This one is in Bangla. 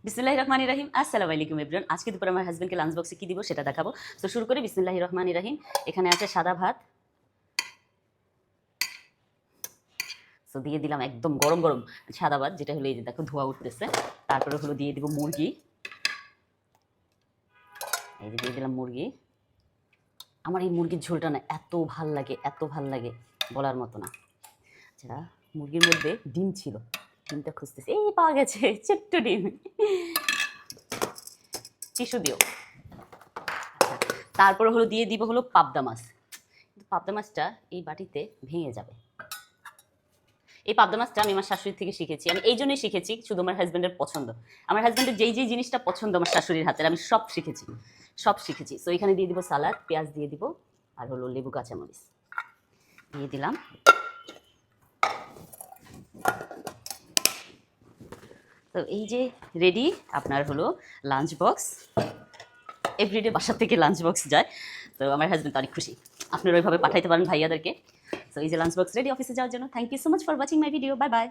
বিসমিল্লাহির রহমানির রহিম। আসসালামু আলাইকুম এভরিওয়ান। আজকে দুপুরে আমার হাজবেন্ডকে লাঞ্চ বক্সে কি দিব সেটা দেখাবো। তো শুরু করি। বিসমিল্লাহির রহমানির রহিম। এখানে আছে সাদা ভাত, তো দিয়ে দিলাম একদম গরম গরম সাদা ভাত, যেটা হলো এই যে দেখো ধোয়া উঠতেছে। তারপরে হলো দিয়ে দিব মুরগি, এই যে দিয়ে দিলাম মুরগি। আমার এই মুরগির ঝোলটা না এত ভাল লাগে, এত ভাল লাগে বলার মতো না। আচ্ছা, মুরগির মধ্যে ডিম ছিল, ডিমটা খুঁজতেছি, এই পাওয়া গেছে ছোট্ট ডিম। টিস্যু দিও। তারপরে হলো দিয়ে দিব হলো পাবদা মাছ। পাবদা মাছটা এই বাটিতে ভেঙে যাবে। এই পাবদা মাছটা আমি আমার শাশুড়ির থেকে শিখেছি। আমি এই জন্যই শিখেছি, শুধু আমার হাজব্যান্ডের পছন্দ। আমার হাজব্যান্ডের যেই যেই জিনিসটা পছন্দ আমার শাশুড়ির হাতের, আমি সব শিখেছি, সব শিখেছি। তো এখানে দিয়ে দিব সালাদ, পেঁয়াজ দিয়ে দিব, আর হলো লেবু কাঁচামরিচ দিয়ে দিলাম। তো এই যে রেডি আপনার হলো লাঞ্চ বক্স। এভরিডে বাসা থেকে লাঞ্চ বক্স যায়, তো আমার হাজব্যান্ড অনেক খুশি। আপনারা ওইভাবে পাঠাইতে পারেন ভাইয়াদেরকে। তো এই যে লাঞ্চ বক্স রেডি অফিসে যাওয়ার জন্য। Thank you so much for watching my video. Bye by.